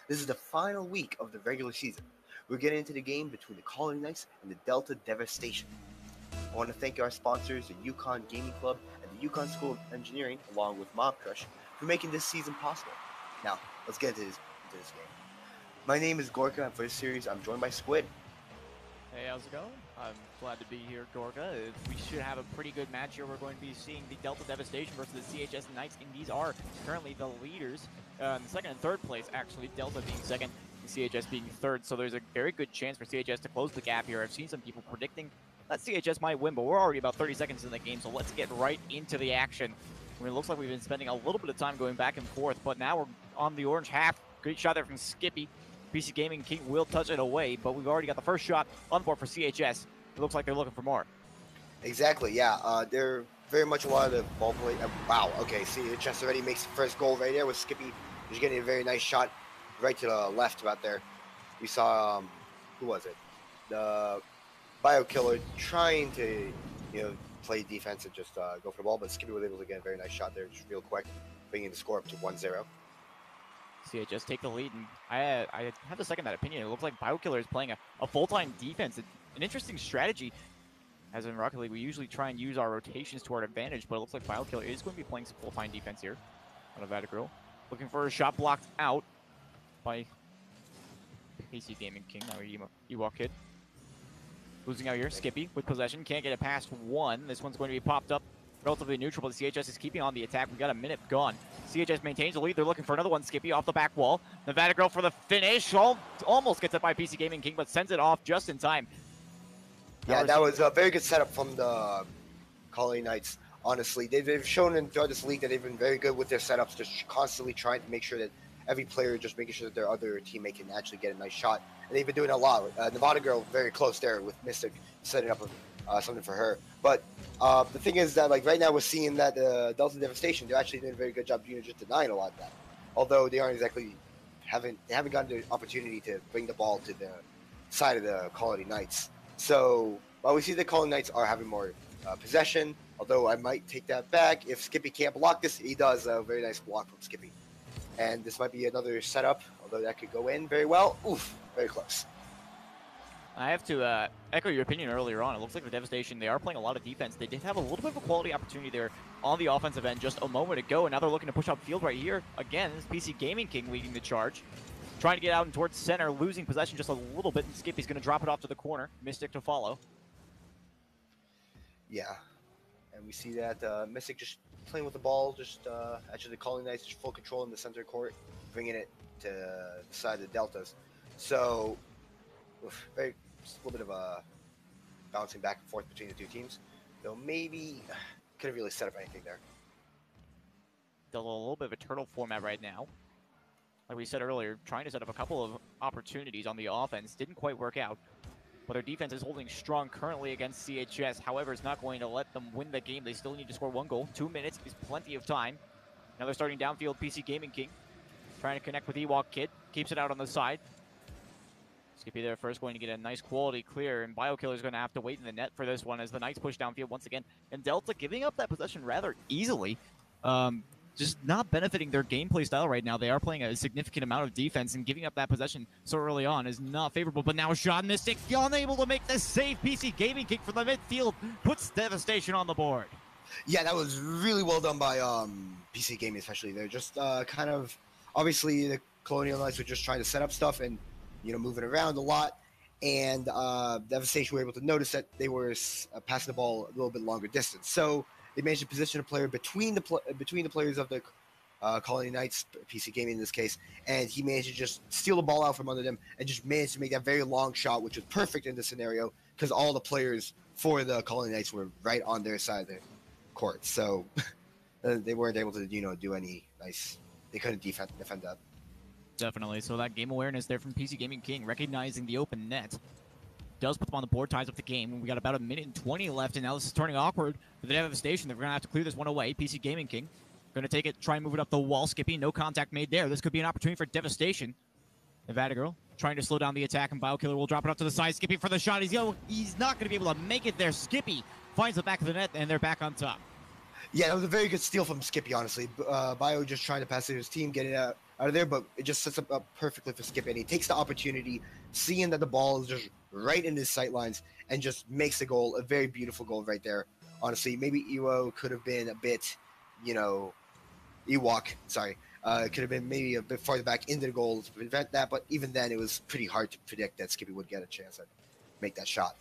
This is the final week of the regular season. We're getting into the game between the Colony Knights and the Delta Devastation. I want to thank our sponsors, the Yukon Gaming Club and the Yukon School of Engineering, along with Mob Crush, for making this season possible. Now, let's get into this game. My name is Gorka, and for this series, I'm joined by Squid. Hey, how's it going? I'm glad to be here, Gorka. We should have a pretty good match here. We're going to be seeing the Delta Devastation versus the CHS Knights, and these are currently the leaders in the second and third place, actually. Delta being second and CHS being third, so there's a very good chance for CHS to close the gap here. I've seen some people predicting that CHS might win, but we're already about 30 seconds in the game, so let's get right into the action. I mean, it looks like we've been spending a little bit of time going back and forth, but now we're on the orange half. Great shot there from Skippy. PC Gaming King will touch it away, but we've already got the first shot on board for CHS. It looks like they're looking for more. Exactly, yeah. They're very much a lot of the ball play. Wow, okay, CHS already makes the first goal right there with Skippy. He's getting a very nice shot right to the left about there. We saw, who was it? The Bio Killer trying to, play defense and just go for the ball, but Skippy was able to get a very nice shot there just real quick, bringing the score up to 1-0. CHS take the lead, and I have to second that opinion. It looks like BioKiller is playing a full-time defense. It's an interesting strategy. As in Rocket League, we usually try and use our rotations to our advantage, but it looks like BioKiller is going to be playing some full-time defense here on Nevada Grill. Looking for a shot blocked out by PC Gaming King, now Ewok Kid. Losing out here, Skippy with possession, can't get it past one. This one's going to be popped up relatively neutral, but CHS is keeping on the attack. We've got a minute gone. CHS maintains the lead. They're looking for another one. Skippy off the back wall. Nevada Girl for the finish. Almost gets it by PC Gaming King, but sends it off just in time. Yeah, that was a very good setup from the Colony Knights, honestly. They've shown throughout this league that they've been very good with their setups, just constantly trying to make sure that every player just making sure that their other teammate can actually get a nice shot. And they've been doing a lot. Nevada Girl very close there with Mystic setting up something for her. But the thing is that, like, right now we're seeing that the Delta Devastation, they're actually doing a very good job just denying a lot of that. Although they aren't exactly haven't gotten the opportunity to bring the ball to the side of the Colony Knights. So while we see the Colony Knights are having more possession, although I might take that back. If Skippy can't block this, he does a very nice block from Skippy. And this might be another setup, although that could go in very well. Oof, very close. I have to echo your opinion earlier on. It looks like the Devastation, they are playing a lot of defense. They did have a little bit of a quality opportunity there on the offensive end just a moment ago, and now they're looking to push upfield right here. Again, this is PC Gaming King leading the charge. Trying to get out and towards center, losing possession just a little bit, and Skippy's going to drop it off to the corner. Mystic to follow. Yeah, and we see that Mystic just playing with the ball, just actually the Colony Knights just full control in the center court, bringing it to the side of the Deltas. So, very just a little bit of a bouncing back and forth between the two teams. Though maybe couldn't really set up anything there. Still a little bit of a turtle format right now. Like we said earlier, trying to set up a couple of opportunities on the offense. Didn't quite work out. But their defense is holding strong currently against CHS. However, it's not going to let them win the game. They still need to score one goal. 2 minutes is plenty of time. Now they're starting downfield. PC Gaming King trying to connect with Ewok Kid. Keeps it out on the side. Skippy there first, going to get a nice quality clear, and BioKiller's going to have to wait in the net for this one as the Knights push downfield once again. And Delta giving up that possession rather easily. Just not benefiting their gameplay style right now. They are playing a significant amount of defense, and giving up that possession so early on is not favorable. But now Shot Mystic unable to make the save. PC Gaming King from the midfield puts Devastation on the board. Yeah, that was really well done by PC Gaming, especially. They're just kind of, obviously the Colonial Knights were just trying to set up stuff and, moving around a lot. And Devastation were able to notice that they were passing the ball a little bit longer distance. So they managed to position a player between the players of the Colony Knights, PC Gaming in this case, and he managed to just steal the ball out from under them and just managed to make that very long shot, which was perfect in this scenario because all the players for the Colony Knights were right on their side of the court. So they weren't able to, do any nice. They couldn't defend that. Definitely. So that game awareness there from PC Gaming King, recognizing the open net. Does put them on the board, ties up the game. We got about 1:20 left, and now this is turning awkward for the Devastation. They're going to have to clear this one away. PC Gaming King going to take it, try and move it up the wall. Skippy, no contact made there. This could be an opportunity for Devastation. Nevada Girl trying to slow down the attack, and BioKiller will drop it up to the side. Skippy for the shot. He's not going to be able to make it there. Skippy finds the back of the net, and they're back on top. Yeah, that was a very good steal from Skippy, honestly. Bio just trying to pass it to his team, get it out, out of there, but it just sets up perfectly for Skippy, and he takes the opportunity, seeing that the ball is just right in his sight lines, and just makes the goal, a very beautiful goal right there. Honestly, maybe Iwo could have been a bit, Ewok, sorry, could have been maybe a bit farther back into the goal to prevent that, but even then, it was pretty hard to predict that Skippy would get a chance to make that shot.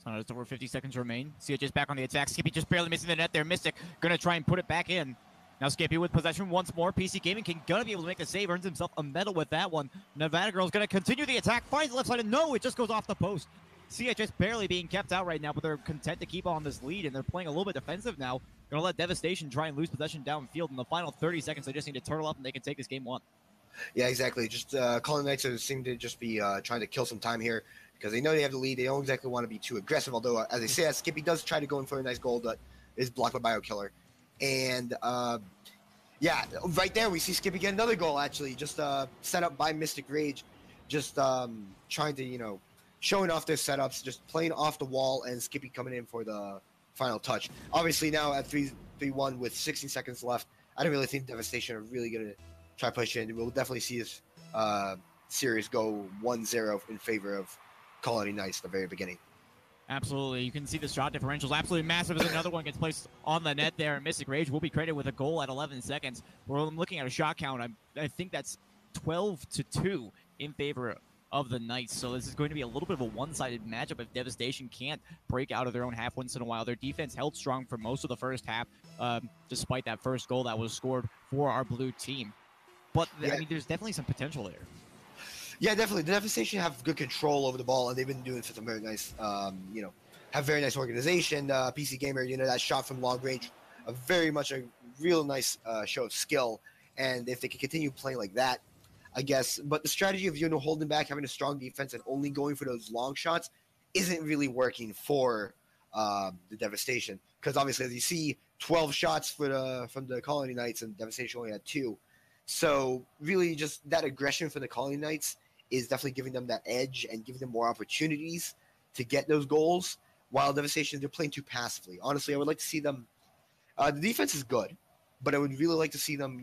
So just over 50 seconds remain. CHS back on the attack. Skippy just barely missing the net there. Mystic gonna try and put it back in. Now Skippy with possession once more. PC Gaming King gonna be able to make the save. Earns himself a medal with that one. Nevada Girl's gonna continue the attack. Finds the left side, and no, it just goes off the post. CHS barely being kept out right now, but they're content to keep on this lead, and they're playing a little bit defensive now. Gonna let Devastation try and lose possession downfield. In the final 30 seconds, they just need to turtle up, and they can take this game one. Yeah, exactly. Just Colin Knights seem to just be trying to kill some time here because they know they have the lead. They don't exactly want to be too aggressive, although, as I say, Skippy does try to go in for a nice goal, but is blocked by BioKiller. And, yeah, right there we see Skippy get another goal, actually, just set up by Mystic Rage, just trying to, showing off their setups, just playing off the wall, and Skippy coming in for the final touch. Obviously, now at 3-1 with 16 seconds left, I don't really think Devastation are really going to try to push in. We'll definitely see this series go 1-0 in favor of Colony Knights at the very beginning. Absolutely. You can see the shot differentials absolutely massive as another one gets placed on the net there. Mystic Rage will be credited with a goal at 11 seconds. We're looking at a shot count. I think that's 12-2 in favor of the Knights. So this is going to be a little bit of a one-sided matchup if Devastation can't break out of their own half once in a while. Their defense held strong for most of the first half, despite that first goal that was scored for our blue team. But, yeah. I mean, there's definitely some potential there. Yeah, definitely. The Devastation have good control over the ball, and they've been doing some very nice, have very nice organization. PC Gamer, that shot from long range, very much a real nice show of skill. And if they can continue playing like that, I guess. But the strategy of, holding back, having a strong defense, and only going for those long shots isn't really working for the Devastation. Because obviously, as you see, 12 shots from the Colony Knights, and Devastation only had 2. So really just that aggression for the Colony Knights is definitely giving them that edge and giving them more opportunities to get those goals, while Devastation, they're playing too passively. Honestly, I would like to see them the defense is good, but I would really like to see them,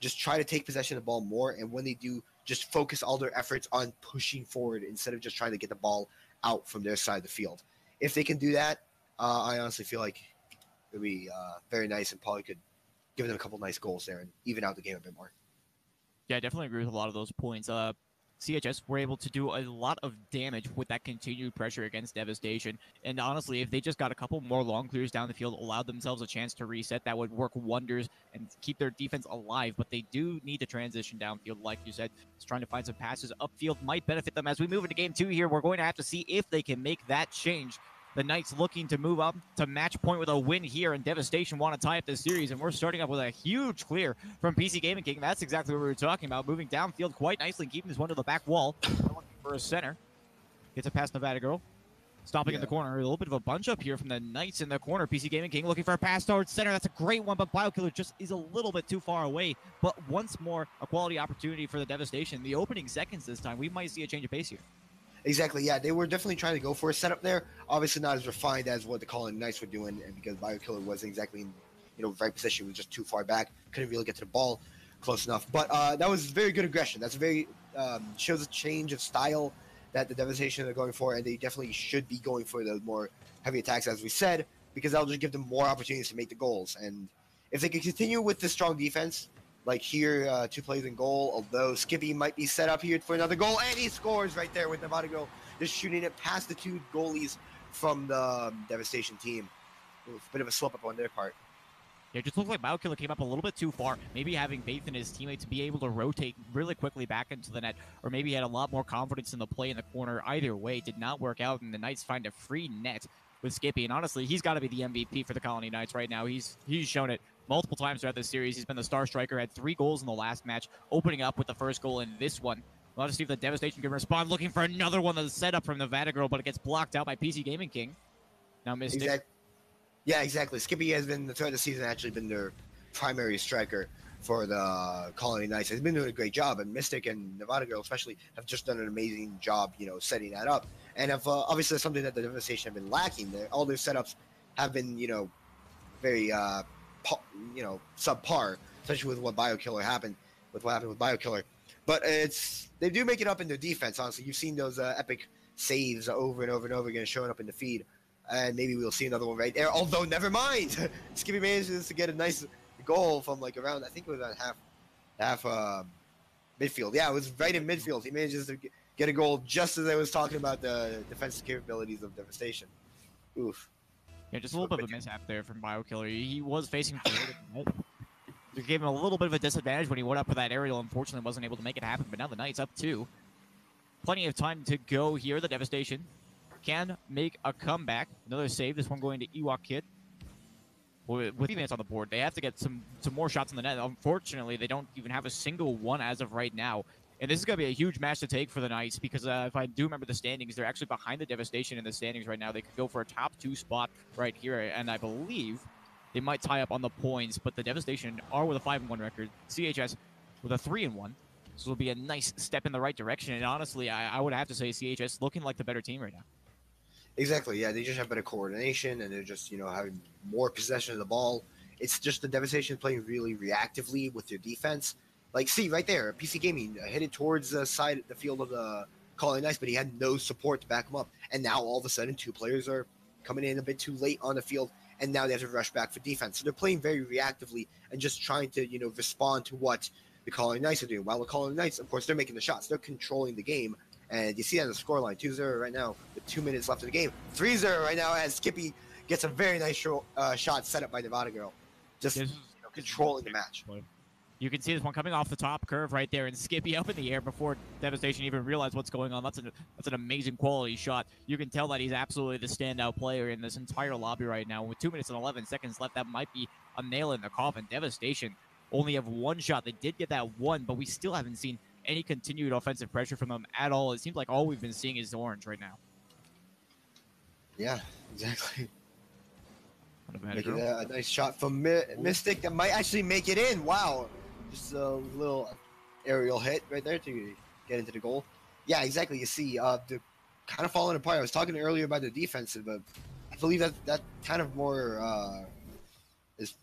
just try to take possession of the ball more, and when they do, just focus all their efforts on pushing forward instead of just trying to get the ball out from their side of the field. If they can do that, I honestly feel like it would be very nice and probably could give them a couple nice goals there and even out the game a bit more. Yeah, I definitely agree with a lot of those points. CHS were able to do a lot of damage with that continued pressure against Devastation. And honestly, if they just got a couple more long clears down the field, allowed themselves a chance to reset, that would work wonders and keep their defense alive. But they do need to transition downfield, like you said. Just trying to find some passes upfield might benefit them. As we move into game 2 here, we're going to have to see if they can make that change. The Knights looking to move up to match point with a win here, and Devastation want to tie up this series, and we're starting up with a huge clear from PC Gaming King. That's exactly what we were talking about, moving downfield quite nicely and keeping this one to the back wall. Looking for a center. Gets it past Nevada Girl. Stopping in the corner. A little bit of a bunch up here from the Knights in the corner. PC Gaming King looking for a pass towards center. That's a great one, but BioKiller just is a little bit too far away. But once more, a quality opportunity for the Devastation. The opening seconds this time, we might see a change of pace here. Exactly, yeah. They were definitely trying to go for a setup there. Obviously not as refined as what the Colony Knights were doing, and because BioKiller wasn't exactly in right position, was just too far back, couldn't really get to the ball close enough. But that was very good aggression. That's very shows a change of style that the Devastation are going for, and they definitely should be going for the more heavy attacks, as we said, because that'll just give them more opportunities to make the goals. And if they can continue with the strong defense, like here, 2 plays in goal, although Skippy might be set up here for another goal, and he scores right there with Nevada Girl, just shooting it past the 2 goalies from the Devastation team. A bit of a slip up on their part. Yeah, it just looked like BioKiller came up a little bit too far. Maybe having faith in his teammates to be able to rotate really quickly back into the net, or maybe he had a lot more confidence in the play in the corner. Either way, it did not work out, and the Knights find a free net with Skippy. And honestly, he's got to be the MVP for the Colony Knights right now. He's shown it multiple times throughout this series. He's been the star striker, had 3 goals in the last match, opening up with the first goal in this one. We'll have to see if the Devastation can respond. Looking for another one that's set up from Nevada Girl, but it gets blocked out by PC Gaming King. Now Mystic. Yeah, exactly. Skippy has been, throughout the season, actually been their primary striker for the Colony Knights. He's been doing a great job, and Mystic and Nevada Girl especially have just done an amazing job, setting that up. And if, obviously that's something that the Devastation have been lacking. All their setups have been, very, subpar. especially with what happened with BioKiller. But they do make it up in their defense. Honestly, you've seen those epic saves over and over and over again showing up in the feed, and maybe we'll see another one right there. Although, never mind, Skippy manages to get a nice goal from like around, I think it was at half midfield. Yeah, it was right in midfield. He manages to get a goal just as I was talking about the defensive capabilities of Devastation. Oof. Yeah, just a little bit of a mishap there from BioKiller. He was facing forward. It gave him a little bit of a disadvantage when he went up for that aerial. Unfortunately, wasn't able to make it happen, but now the Knights up 2. Plenty of time to go here. The Devastation can make a comeback. Another save. This one going to Ewok Kid. With 3 minutes on the board, they have to get some more shots in the net. Unfortunately, they don't even have a single one as of right now. And this is going to be a huge match to take for the Knights because if I do remember the standings, they're actually behind the Devastation in the standings right now. They could go for a top 2 spot right here, and I believe they might tie up on the points, but the Devastation are with a 5-1 record. CHS with a 3-1. So it'll be a nice step in the right direction. And honestly, I would have to say CHS looking like the better team right now. Exactly, yeah. They just have better coordination, and they're just, having more possession of the ball. It's just the Devastation playing really reactively with their defense. Like, see, right there, PC Gaming headed towards the field of the Colony Knights, but he had no support to back him up. And now, all of a sudden, 2 players are coming in a bit too late on the field, and now they have to rush back for defense. So they're playing very reactively and just trying to, respond to what the Colony Knights are doing. While the Colony Knights, of course, they're making the shots. They're controlling the game. And you see that in the scoreline, 2-0 right now with 2 minutes left in the game. 3-0 right now as Skippy gets a very nice shot set up by Nevada Girl. Just controlling the match. You can see this one coming off the top curve right there, and Skippy up in the air before Devastation even realized what's going on. That's an amazing quality shot. You can tell that he's absolutely the standout player in this entire lobby right now. With 2 minutes and 11 seconds left, that might be a nail in the coffin. Devastation only have 1 shot. They did get that one, but we still haven't seen any continued offensive pressure from them at all. It seems like all we've been seeing is orange right now. Yeah, exactly. Making a nice shot from Mystic that might actually make it in. Wow. Just a little aerial hit right there to get into the goal. Yeah, exactly. You see, they're kind of falling apart. I was talking earlier about the defensive, but I believe that kind of more is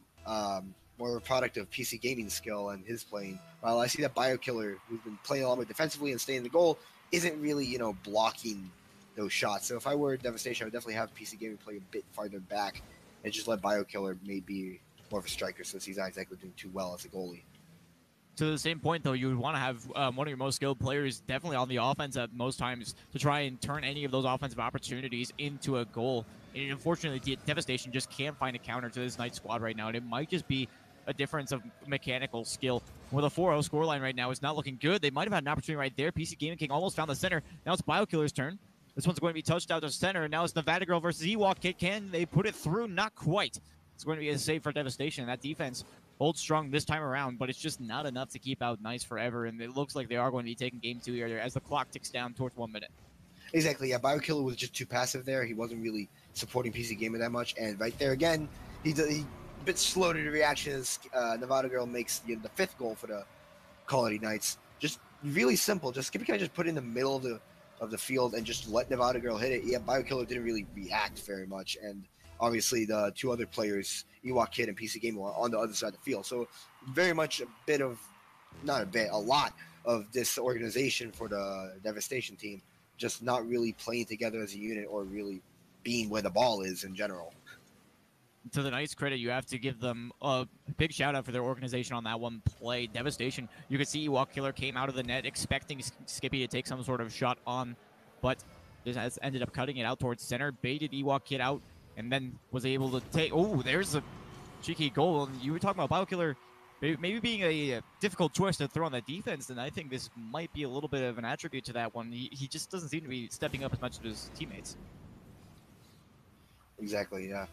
more a product of PC Gaming skill and his playing. While I see that BioKiller, who's been playing a lot more defensively and staying in the goal, isn't really, blocking those shots. So if I were Devastation, I would definitely have PC Gaming play a bit farther back and just let BioKiller maybe more of a striker since he's not exactly doing too well as a goalie. To the same point, though, you would want to have one of your most skilled players definitely on the offense at most times to try and turn any of those offensive opportunities into a goal. And unfortunately, Devastation just can't find a counter to this Knight squad right now, and it might just be a difference of mechanical skill. With a 4-0 scoreline right now, it's not looking good. They might have had an opportunity right there. PC Gaming King almost found the center. Now it's BioKiller's turn. This one's going to be touched out to center, and now it's Nevada Girl versus Ewok Kid. Can they put it through? Not quite. It's going to be a save for Devastation. That defense holds strong this time around, but it's just not enough to keep out Knights forever, and it looks like they are going to be taking game 2 here as the clock ticks down towards 1 minute. Exactly, yeah. BioKiller was just too passive there. He wasn't really supporting PC Gamer that much, and right there again, he a bit slow to the reaction as Nevada Girl makes the 5th goal for the Colony Knights. Just really simple. Just Skippy kind of just put it in the middle of the field and just let Nevada Girl hit it. Yeah, BioKiller didn't really react very much, and obviously the 2 other players, Ewok Kid and PC Gamer, were on the other side of the field. So very much a lot of this organization for the Devastation team just not really playing together as a unit or really being where the ball is in general. To the Knights' credit, you have to give them a big shout out for their organization on that one play. Devastation, you could see Ewok Killer came out of the net expecting Skippy to take some sort of shot on, but this has ended up cutting it out towards center, baited Ewok Kid out, and then was able to take... Oh, there's a cheeky goal. And you were talking about BioKiller maybe being a difficult choice to throw on the defense, and I think this might be a little bit of an attribute to that one. He just doesn't seem to be stepping up as much as his teammates. Exactly, yeah.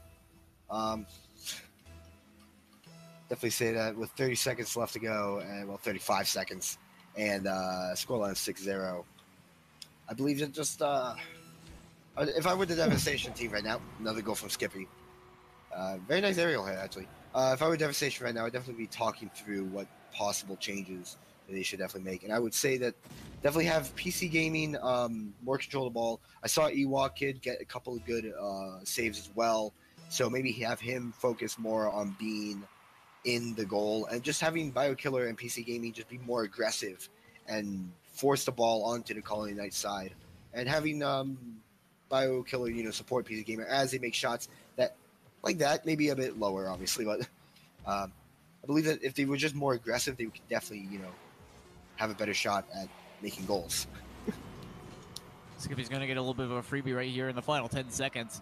Definitely say that with 30 seconds left to go, and 35 seconds, and scoreline is 6-0. I believe that just if I were the Devastation team right now, another goal from Skippy. Very nice aerial hit, actually. If I were Devastation right now, I'd definitely be talking through what possible changes that they should definitely make. And I would say that definitely have PC Gaming more control of the ball. I saw Ewok Kid get a couple of good saves as well. So maybe have him focus more on being in the goal, and just having BioKiller and PC Gaming just be more aggressive and force the ball onto the Colony Knights side, and having BioKiller, support PC Gamer as they make shots that, like that, maybe a bit lower, obviously, but I believe that if they were just more aggressive, they could definitely, have a better shot at making goals. Skippy's going to get a little bit of a freebie right here in the final 10 seconds.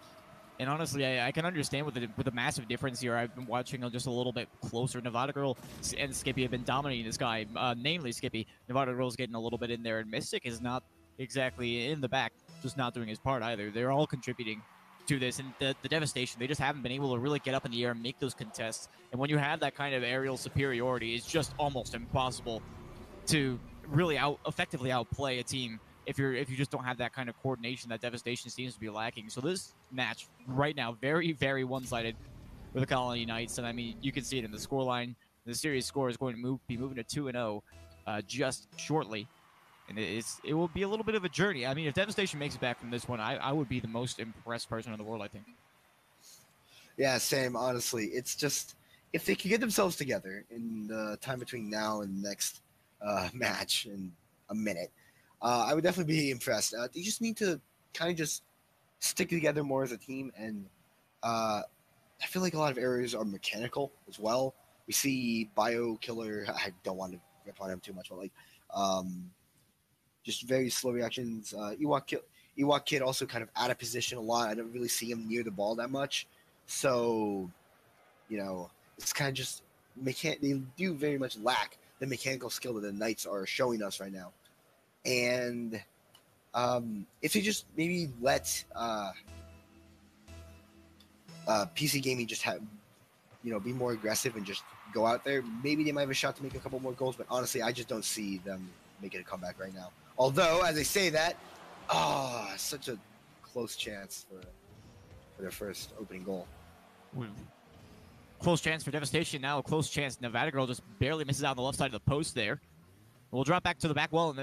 And honestly, I can understand with the massive difference here. I've been watching just a little bit closer. Nevada Girl and Skippy have been dominating this guy, namely Skippy. Nevada Girl's getting a little bit in there, and Mystic is not exactly in the back, just not doing his part either. They're all contributing to this, and the Devastation, they just haven't been able to really get up in the air and make those contests. And when you have that kind of aerial superiority, it's just almost impossible to really effectively outplay a team if you just don't have that kind of coordination that Devastation seems to be lacking. So this match right now, very, very one-sided with the Colony Knights. And I mean, you can see it in the scoreline. The series score is going to be moving to 2-0 just shortly. And it will be a little bit of a journey. I mean, if Devastation makes it back from this one, I would be the most impressed person in the world, I think. Yeah, same, honestly. It's just, if they can get themselves together in the time between now and the next match in a minute, I would definitely be impressed. They just need to kind of just stick together more as a team, and I feel like a lot of areas are mechanical as well. We see BioKiller. I don't want to rip on him too much, but like just very slow reactions. Ewok Kid also kind of out of position a lot. I don't really see him near the ball that much, so it's kind of just they do very much lack the mechanical skill that the Knights are showing us right now. And if they just maybe let PC Gaming just have, be more aggressive and just go out there, maybe they might have a shot to make a couple more goals. But honestly, I just don't see them making a comeback right now. Although, as I say that, such a close chance for their first opening goal. Close chance for Devastation now. A close chance. Nevada Girl just barely misses out on the left side of the post there. We'll drop back to the back wall and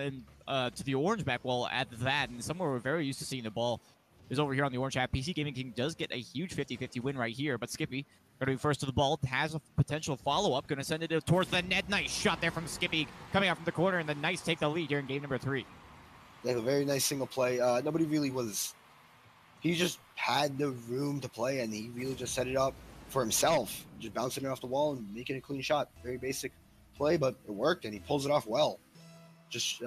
then to the orange back wall at that. And somewhere we're very used to seeing the ball is over here on the orange half. PC Gaming King does get a huge 50-50 win right here. But Skippy going to be first to the ball. Has a potential follow-up. Going to send it towards the net. Nice shot there from Skippy coming out from the corner. And the Knights take the lead here in game number 3. They have a very nice single play. Nobody really was... He just had the room to play, and he really just set it up for himself. Just bouncing it off the wall and making a clean shot. Very basic play, but it worked, and he pulls it off well. Just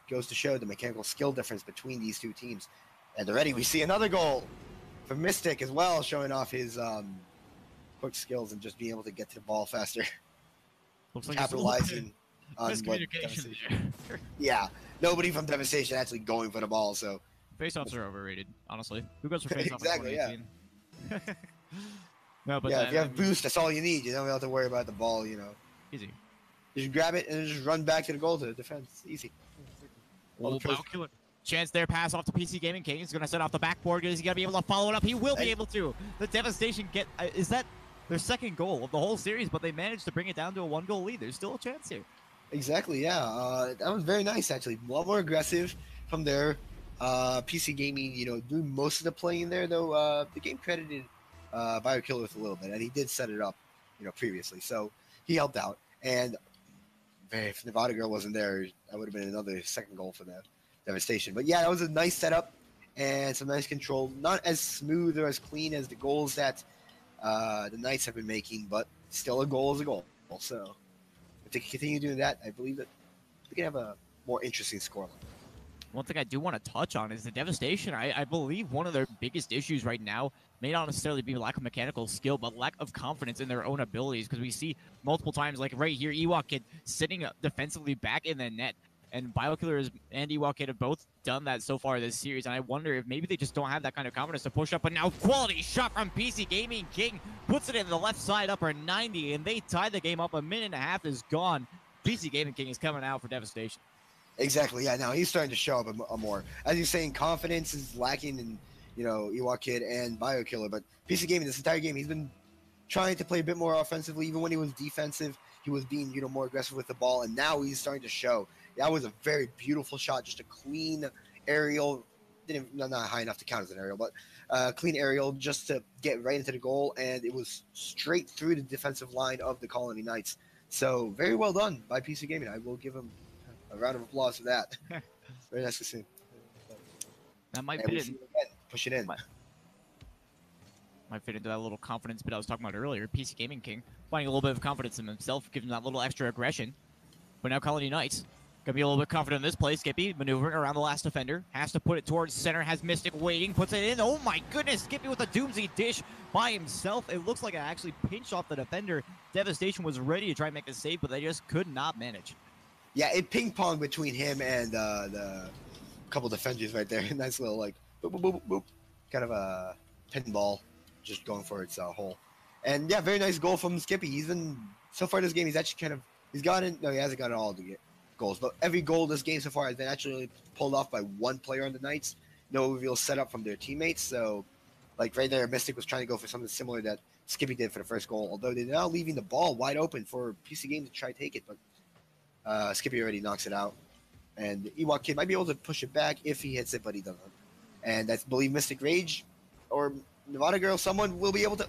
goes to show the mechanical skill difference between these two teams. And already we see another goal from Mystic as well, showing off his quick skills and just being able to get to the ball faster. Looks like capitalizing on miscommunication. Yeah, nobody from Devastation actually going for the ball. So face-offs are overrated, honestly. Who goes for face-off? Exactly, in 2018? Yeah. No, but if you have boost, that's all you need. You don't have to worry about the ball. Easy. Just grab it and just run back to the goal to the defense. Easy. BioKiller. Chance there, pass off to PC Gaming King. He's going to set off the backboard. Is he going to be able to follow it up? He will be able to. The Devastation is that their second goal of the whole series, but they managed to bring it down to a 1-goal lead. There's still a chance here. Exactly, yeah. That was very nice, actually. A lot more aggressive from there. PC Gaming, doing most of the playing there, though. The game credited BioKiller with a little bit, and he did set it up, previously. So he helped out. And if Nevada Girl wasn't there, that would have been another second goal for the Devastation. But yeah, that was a nice setup and some nice control. Not as smooth or as clean as the goals that the Knights have been making, but still a goal is a goal. So if they continue doing that, I believe that we can have a more interesting scoreline. One thing I do want to touch on is the Devastation. I believe one of their biggest issues right now may not necessarily be lack of mechanical skill, but lack of confidence in their own abilities. Because we see multiple times, like right here, Ewok Kid sitting defensively back in the net. And BioKiller and Ewok Kid have both done that so far this series. And I wonder if maybe they just don't have that kind of confidence to push up. But now quality shot from PC Gaming King puts it in the left side upper 90. And they tie the game up. A minute and a half is gone. PC Gaming King is coming out for Devastation. Exactly, yeah. Now he's starting to show up a more. As you're saying, confidence is lacking in, Ewok Kid and BioKiller. But PC Gaming, this entire game, he's been trying to play a bit more offensively. Even when he was defensive, he was being, more aggressive with the ball. And now he's starting to show. That was a very beautiful shot, just a clean aerial not high enough to count as an aerial, but clean aerial just to get right into the goal, and it was straight through the defensive line of the Colony Knights. So very well done by PC Gaming. I will give him a round of applause for that. Very nice to see. That might and fit we in. see it again, push it in. Might fit into that little confidence bit I was talking about earlier. PC Gaming King finding a little bit of confidence in himself, giving that little extra aggression. But now Colony Knights gonna be a little bit confident in this play. Skippy maneuvering around the last defender. Has to put it towards center. Has Mystic waiting. Puts it in. Oh my goodness. Skippy with a doomsday dish by himself. It looks like it actually pinched off the defender. Devastation was ready to try and make the save, but they just could not manage. Yeah, it ping-ponged between him and the couple defenders right there. Nice little, like, boop, boop, boop, boop. Kind of a pinball just going for its hole. And, yeah, very nice goal from Skippy. He's been, so far this game, he's actually kind of, he's gotten, no, he hasn't gotten all the goals, but every goal this game so far has been actually pulled off by one player on the Knights. No real setup from their teammates. So, like, right there, Mystic was trying to go for something similar that Skippy did for the first goal, although they're now leaving the ball wide open for PC Game to try to take it, but Skippy already knocks it out. And Ewok Kid might be able to push it back if he hits it, but he doesn't. And I believe Mystic Rage or Nevada Girl, someone will be able to...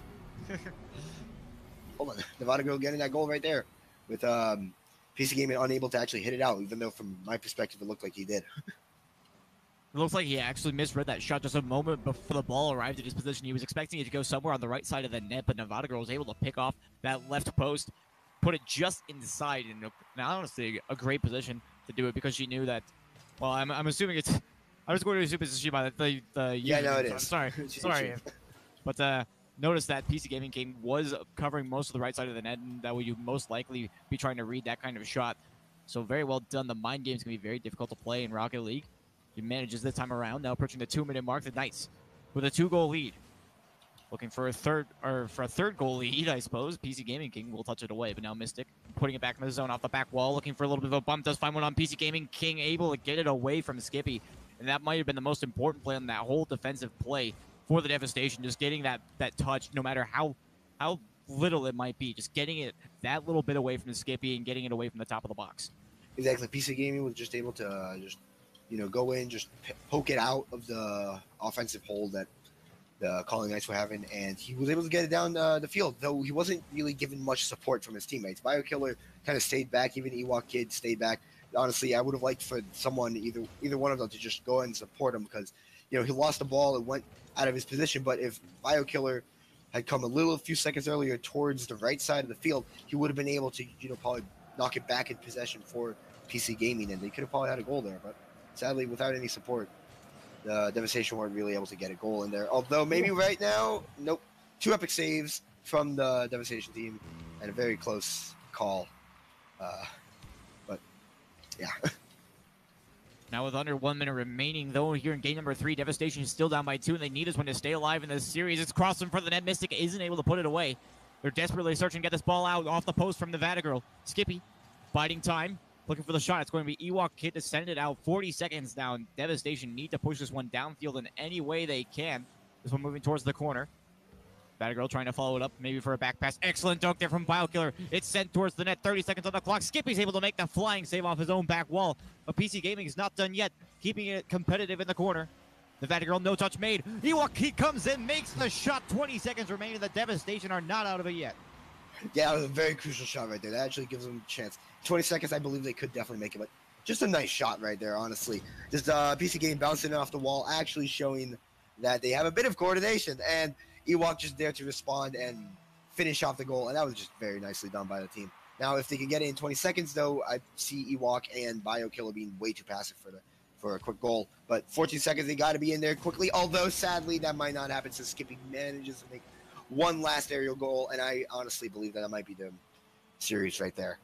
Hold on. Nevada Girl getting that goal right there with PC Gaming unable to actually hit it out, even though from my perspective it looked like he did. It looks like he actually misread that shot just a moment before the ball arrived at his position. He was expecting it to go somewhere on the right side of the net, but Nevada Girl was able to pick off that left post, put it just inside, and honestly, a great position to do it because she knew that. Well, I'm assuming it's. I was going to assume it's Shima. Yeah, no, it is. Sorry. But notice that PC Gaming King was covering most of the right side of the net, and that would you most likely be trying to read that kind of shot. So very well done. The mind game is going to be very difficult to play in Rocket League. He manages this time around. Now approaching the 2-minute mark. The Knights with a 2-goal lead. Looking for a third goal lead, I suppose. PC Gaming King will touch it away, but now Mystic putting it back in the zone off the back wall, looking for a little bit of a bump. Does find one on PC Gaming King, able to get it away from Skippy, and that might have been the most important play on that whole defensive play for the Devastation. Just getting that touch, no matter how little it might be, just getting it that little bit away from Skippy and getting it away from the top of the box. Exactly. PC Gaming was just able to go in, just poke it out of the offensive hole that the Colony Knights were having, and he was able to get it down the field, though he wasn't really given much support from his teammates. BioKiller kind of stayed back, even Ewok Kid stayed back. Honestly, I would have liked for someone, either one of them, to just go and support him because, he lost the ball and went out of his position, but if BioKiller had come a few seconds earlier towards the right side of the field, he would have been able to, probably knock it back in possession for PC Gaming, and they could have probably had a goal there, but sadly, without any support, the Devastation weren't really able to get a goal in there. Although maybe right now, nope. 2 epic saves from the Devastation team and a very close call. But, yeah. Now with under 1 minute remaining, though, here in game number 3, Devastation is still down by 2, and they need this one to stay alive in this series. It's crossed in front of the net. Mystic isn't able to put it away. They're desperately searching to get this ball out off the post from Nevada Girl. Skippy, biding time. Looking for the shot. It's going to be Ewok Kid to send it out. 40 seconds down. Devastation need to push this one downfield in any way they can. This one moving towards the corner. Batgirl trying to follow it up, maybe for a back pass. Excellent dunk there from BioKiller. It's sent towards the net. 30 seconds on the clock. Skippy's able to make the flying save off his own back wall. But PC Gaming is not done yet, keeping it competitive in the corner. The Batgirl, no touch made. Ewok Kid comes in, makes the shot. 20 seconds remaining. The Devastation are not out of it yet. Yeah, it was a very crucial shot right there. That actually gives them a chance. 20 seconds, I believe they could definitely make it, but just a nice shot right there, honestly. Just PC Game bouncing it off the wall, actually showing that they have a bit of coordination, and Ewok just there to respond and finish off the goal, and that was just very nicely done by the team. Now, if they can get it in 20 seconds, though, I see Ewok and BioKiller being way too passive for a quick goal, but 14 seconds, they got to be in there quickly, although, sadly, that might not happen since Skippy manages to make one last aerial goal, and I honestly believe that might be the series right there.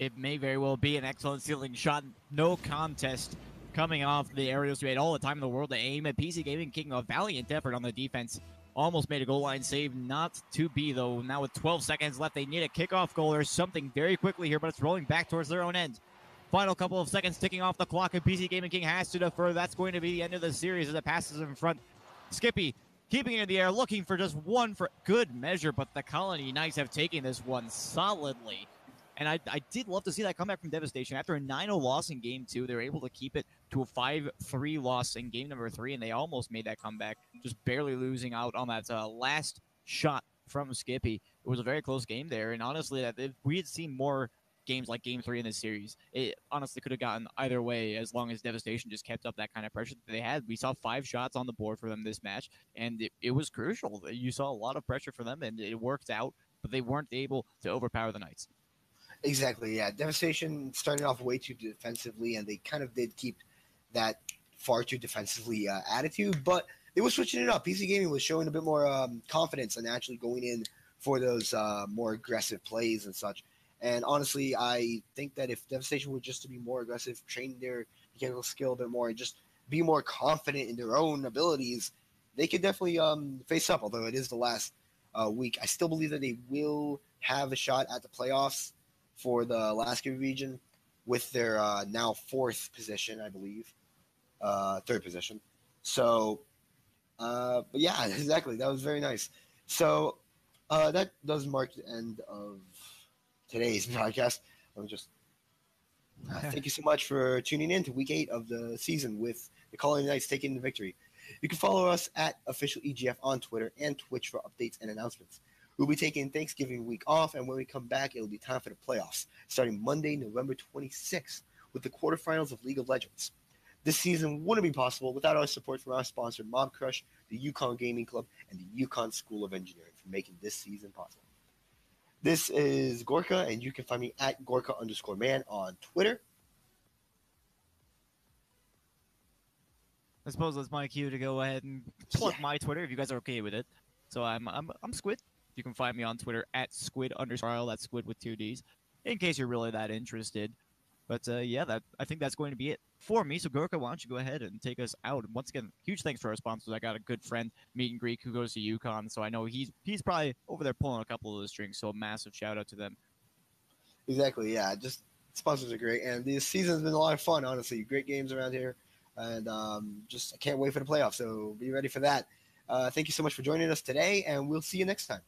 It may very well be an excellent ceiling shot. No contest coming off the aerials. We had all the time in the world to aim at. PC Gaming King, a valiant effort on the defense. Almost made a goal line save. Not to be, though. Now with 12 seconds left, they need a kickoff goal or something very quickly here, but it's rolling back towards their own end. Final couple of seconds ticking off the clock, and PC Gaming King has to defer. That's going to be the end of the series as it passes in front. Skippy keeping it in the air, looking for just one for good measure, but the Colony Knights have taken this one solidly. And I did love to see that comeback from Devastation. After a 9-0 loss in Game 2, they were able to keep it to a 5-3 loss in Game number 3, and they almost made that comeback, just barely losing out on that last shot from Skippy. It was a very close game there, and honestly, if we had seen more games like Game 3 in this series, it honestly could have gotten either way as long as Devastation just kept up that kind of pressure that they had. We saw 5 shots on the board for them this match, and it was crucial. You saw a lot of pressure for them, and it worked out, but they weren't able to overpower the Knights. Exactly, yeah. Devastation started off way too defensively, and they kind of did keep that far too defensively attitude, but they were switching it up. PC Gaming was showing a bit more confidence and actually going in for those more aggressive plays and such. And honestly, I think that if Devastation were just to be more aggressive, train their mechanical skill a bit more, and just be more confident in their own abilities, they could definitely face up. Although it is the last week, I still believe that they will have a shot at the playoffs for the Alaska region with their now 4th position, I believe, 3rd position. So, but yeah, exactly. That was very nice. So that does mark the end of today's podcast. Let me just thank you so much for tuning in to week 8 of the season with the Colony Knights taking the victory. You can follow us at official EGF on Twitter and Twitch for updates and announcements. We'll be taking Thanksgiving week off, and when we come back, it'll be time for the playoffs, starting Monday, November 26th, with the quarterfinals of League of Legends. This season wouldn't be possible without our support from our sponsor, Mob Crush, the Yukon Gaming Club, and the Yukon School of Engineering for making this season possible. This is Gorka, and you can find me at Gorka_man on Twitter. I suppose that's my cue to go ahead and plug my Twitter if you guys are okay with it. So I'm Squid. You can find me on Twitter at Squid_Isle. That's Squid with 2 Ds, in case you're really that interested. But yeah, I think that's going to be it for me. So Gorka, why don't you go ahead and take us out? And once again, huge thanks for our sponsors. I got a good friend, Meet and Greek, who goes to Yukon, so I know he's probably over there pulling a couple of the strings. So a massive shout out to them. Exactly, yeah. Just sponsors are great, and this season's been a lot of fun. Honestly, great games around here, and just I can't wait for the playoffs. So be ready for that. Thank you so much for joining us today, and we'll see you next time.